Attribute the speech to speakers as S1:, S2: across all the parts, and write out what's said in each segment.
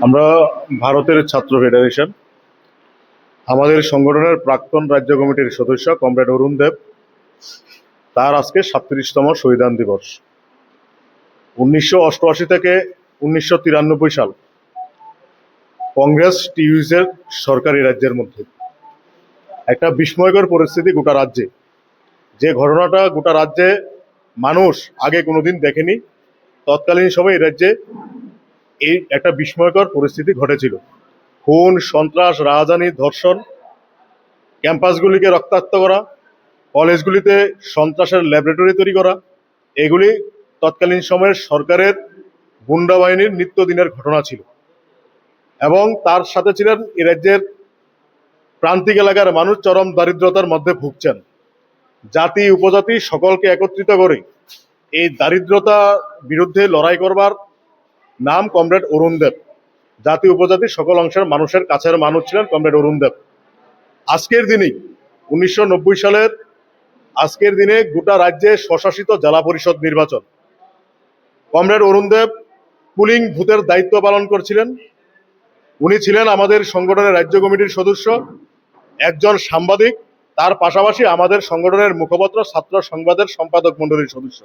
S1: আমরা ভারতের ছাত্র ফেডারেশন, আমাদের সংগঠনের প্রাক্তন রাজ্য কমিটির সদস্য কমরেড অরুণ দেব, তার আজকে 37তম শহীদান দিবস। 1988 থেকে 1993 সাল কংগ্রেস টিউজের সরকারি রাজ্যের মধ্যে একটা বিস্ময়কর পরিস্থিতি গোটা রাজ্যে, যে ঘটনাটা গোটা রাজ্যে মানুষ আগে কোনোদিন দেখেনি। তৎকালীন সময় এই রাজ্যে এই একটা বিস্ময়কর পরিস্থিতি ঘটেছিল। খুন, সন্ত্রাস, রাহাজানি, ধর্ষণ, ক্যাম্পাসগুলিকে রক্তাক্ত করা, কলেজগুলিতে সন্ত্রাসের ল্যাবরেটরি তৈরি করা, এগুলি তৎকালীন সময়ের সরকারের গুন্ডা বাহিনীর নিত্যদিনের ঘটনা ছিল। এবং তার সাথে ছিলেন এই রাজ্যের প্রান্তিক এলাকার মানুষ চরম দারিদ্রতার মধ্যে ভুগছেন। জাতি উপজাতি সকলকে একত্রিত করে এই দারিদ্রতা বিরুদ্ধে লড়াই করবার নাম কমরেড অরুণ দেব। জাতি উপজাতি সকল অংশের মানুষের কাছের মানুষ ছিলেন কমরেড অরুণ দেব। আজকের দিনেই 1990 সালের আজকের দিনে গোটা রাজ্যে স্বশাসিত জেলা পরিষদ নির্বাচন। কমরেড অরুণ দেব পুলিং বুথের দায়িত্ব পালন করছিলেন। উনি ছিলেন আমাদের সংগঠনের রাজ্য কমিটির সদস্য, একজন সাংবাদিক, তার পাশাপাশি আমাদের সংগঠনের মুখপত্র ছাত্র সংবাদের সম্পাদক মণ্ডলীর সদস্য।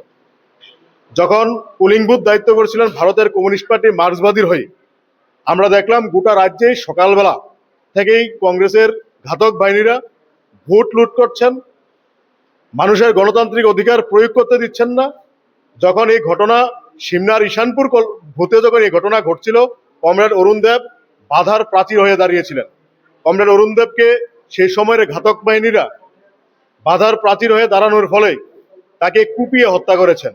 S1: যখন পুলিং বুথ দায়িত্ব করছিলেন ভারতের কমিউনিস্ট পার্টি মার্ক্সবাদীর হয়ে, আমরা দেখলাম গোটা রাজ্যে সকালবেলা থেকেই কংগ্রেসের ঘাতক বাহিনীরা ভোট লুট করছেন, মানুষের গণতান্ত্রিক অধিকার প্রয়োগ করতে দিচ্ছেন না। যখন এই ঘটনা সিমনার ঈশানপুর ভূতে যখন এই ঘটনা ঘটছিল, কমরেড অরুণ দেব বাধার প্রাচীর হয়ে দাঁড়িয়েছিলেন। কমরেড অরুণ দেবকে সেই সময়ের ঘাতক বাহিনীরা বাধার প্রাচীর হয়ে দাঁড়ানোর ফলে তাকে কুপিয়ে হত্যা করেছেন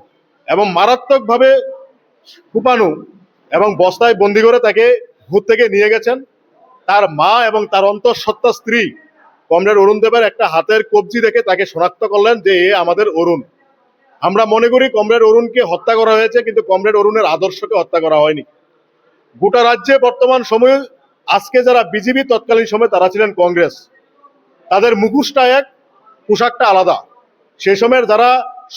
S1: এবং মারাত্মকভাবে কুপানো এবং বস্তায় বন্দি করে তাকে ভূত থেকে নিয়ে গেছেন। তার মা এবং তার অন্তঃসত্ত্বা স্ত্রী কমরেড অরুণ দেবের একটা হাতের কবজি দেখে তাকে শনাক্ত করলেন যে এ আমাদের অরুণ। আমরা মনে করি কমরেড অরুণকে হত্যা করা হয়েছে, কিন্তু কমরেড অরুণের আদর্শকে হত্যা করা হয়নি। গোটা রাজ্যে বর্তমান সময়ে আজকে যারা বিজেপি, তৎকালীন সময় তারা ছিলেন কংগ্রেস। তাদের মুখোশটা এক, পোশাকটা আলাদা। সেই সময়ের যারা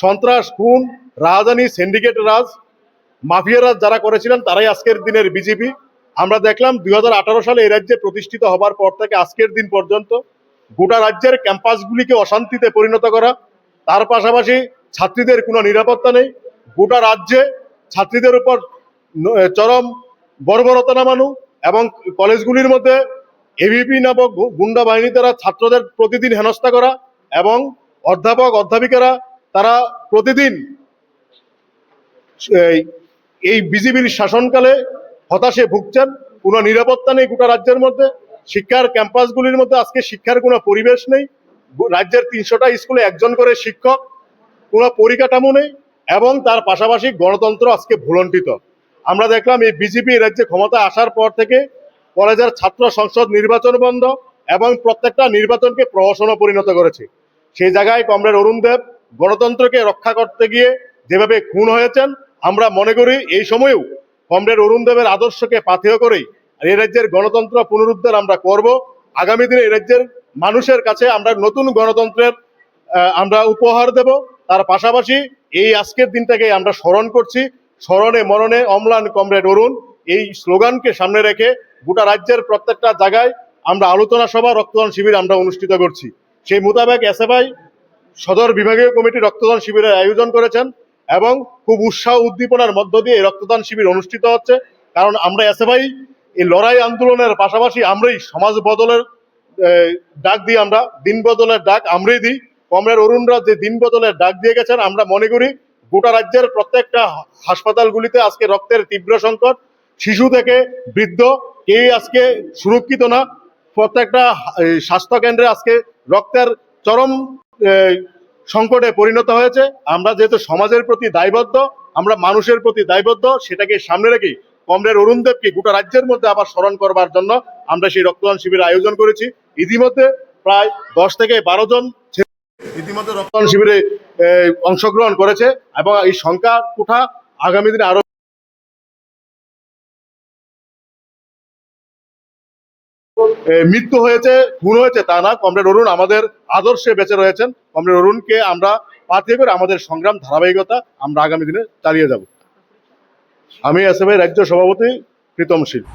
S1: সন্ত্রাস, খুন, রাজধানী, সিন্ডিকেট রাজ, মাফিয়া রাজ যারা করেছিলেন তারাই আজকের দিনের বিজেপি। আমরা দেখলাম 2018 সালে এই রাজ্যে প্রতিষ্ঠিত হবার পর থেকে আজকের দিন পর্যন্ত গোটা রাজ্যের ক্যাম্পাসগুলিকে অশান্তিতে পরিণত করা, তার পাশাপাশি ছাত্রীদের কোনো নিরাপত্তা নেই। গোটা রাজ্যে ছাত্রীদের উপর চরম বর্বরতা নামানো এবং কলেজগুলির মধ্যে এবিপি নামক গুন্ডা বাহিনী দ্বারা ছাত্রদের প্রতিদিন হেনস্থা করা এবং অধ্যাপক অধ্যাপিকারা তারা প্রতিদিন এই বিজেপির শাসনকালে হতাশে ভুগছেন। কোনো নিরাপত্তা নেই গোটা রাজ্যের মধ্যে। শিক্ষার ক্যাম্পাসগুলির মধ্যে আজকে শিক্ষার কোনো পরিবেশ নেই। রাজ্যের 300টা স্কুলে একজন করে শিক্ষক, কোনো পরিকাঠামো নেই এবং তার পাশাপাশি গণতন্ত্র আজকে ভুলণ্ঠিত। আমরা দেখলাম এই বিজেপি রাজ্যে ক্ষমতা আসার পর থেকে কলেজের ছাত্র সংসদ নির্বাচন বন্ধ এবং প্রত্যেকটা নির্বাচনকে প্রহসনে পরিণত করেছে। সেই জায়গায় কমরেড অরুণ দেব গণতন্ত্রকে রক্ষা করতে গিয়ে যেভাবে খুন হয়েছেন, আমরা মনে করি এই সময়েও কমরেড অরুণ দেবের আদর্শকে পাথেয় করেই এই রাজ্যের গণতন্ত্র পুনরুদ্ধার আমরা করব। আগামী দিনে এই রাজ্যের মানুষের কাছে আমরা নতুন গণতন্ত্রের আমরা উপহার দেব। তার পাশাপাশি এই আজকের দিনটাকে আমরা স্মরণ করছি, স্মরণে মরণে অম্লান কমরেড অরুণ, এই স্লোগানকে সামনে রেখে গোটা রাজ্যের প্রত্যেকটা জায়গায় আমরা আলোচনা সভা, রক্তদান শিবির আমরা অনুষ্ঠিত করছি। সেই মোতাবেক এসএফআই সদর বিভাগীয় কমিটি রক্তদান শিবিরের আয়োজন করেছেন এবং খুব উৎসাহ উদ্দীপনার মধ্য দিয়ে এই রক্তদান শিবির অনুষ্ঠিত হচ্ছে। কারণ আমরা এসএফআই এই লড়াই আন্দোলনের পাশাপাশি আমরাই সমাজ বদলের ডাক দিই, আমরা দিন বদলের ডাক আমরাই দিই। কমরেড অরুণরা যে দিন বদলের ডাক দিয়ে গেছেন, আমরা মনে করি গোটা রাজ্যের প্রত্যেকটা হাসপাতালগুলিতে আজকে রক্তের তীব্র সংকট, শিশু থেকে বৃদ্ধ কেউ আজকে সুরক্ষিত না। প্রত্যেকটা স্বাস্থ্য কেন্দ্রে আজকে রক্তের চরম সংকটে পরিণত হয়েছে। আমরা যেহেতু সমাজের প্রতি দায়বদ্ধ, আমরা মানুষের প্রতি দায়বদ্ধ, সেটাকে সামনে রেখে কমরেড অরুণ দেবকে গোটা রাজ্যের মধ্যে আবার স্মরণ করবার জন্য আমরা সেই রক্তদান শিবির আয়োজন করেছি। ইতিমধ্যে প্রায় 10 থেকে 12 জন ইতিমধ্যে রক্তদান শিবিরে অংশগ্রহণ করেছে এবং এই সংখ্যা কোঠা আগামী দিনে আরো মৃত্যু হয়েছে, খুন হয়েছে তা না। কমরেড অরুণ আমাদের আদর্শে বেঁচে রয়েছেন। কমরেড অরুণকে আমরা পাথেয় করে আমাদের সংগ্রাম ধারাবাহিকতা আমরা আগামী দিনে চালিয়ে যাব। আমি এসএফআই রাজ্য সভাপতি প্রীতম শীল।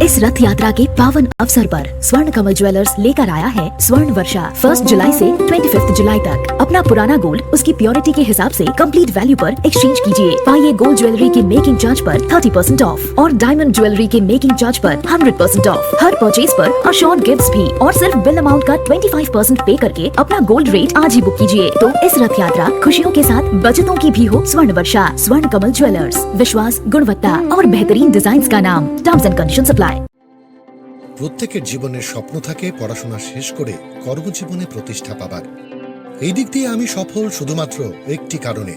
S2: इस रथ यात्रा के पावन अवसर पर स्वर्ण कमल ज्वेलर्स लेकर आया है स्वर्ण वर्षा 1 जुलाई से 25 जुलाई तक। अपना पुराना गोल्ड उसकी प्योरिटी के हिसाब से कंप्लीट वैल्यू पर एक्सचेंज कीजिए। पाइए गोल्ड ज्वेलरी के मेकिंग चार्ज पर 30% ऑफ और डायमंड ज्वेलरी के मेकिंग चार्ज पर 100% ऑफ। हर परचेज पर अशोर्ड गिफ्ट्स भी और सिर्फ बिल अमाउंट का 25% पे करके अपना गोल्ड रेट आज ही बुक कीजिए। तो इस रथ यात्रा खुशियों के साथ बचतों की भी हो। स्वर्ण वर्षा स्वर्ण कमल ज्वेलर्स, विश्वास, गुणवत्ता और बेहतरीन डिजाइन का नाम। Terms and conditions apply.
S3: প্রত্যেকের জীবনের স্বপ্ন থাকে পড়াশোনা শেষ করে কর্মজীবনে প্রতিষ্ঠা পাবার। এই দিক দিয়ে আমি সফল শুধুমাত্র একটি কারণে,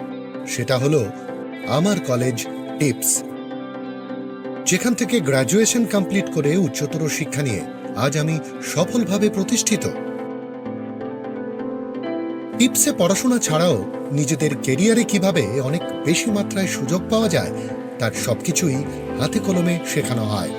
S3: সেটা হলো আমার কলেজ টিপস, যেখান থেকে গ্র্যাজুয়েশন কমপ্লিট করে উচ্চতর শিক্ষা নিয়ে আজ আমি সফলভাবে প্রতিষ্ঠিত। টিপসে পড়াশোনা ছাড়াও নিজেদের কেরিয়ারে কিভাবে অনেক বেশি মাত্রায় সুযোগ পাওয়া যায় তার সবকিছুই হাতে কলমে শেখানো হয়।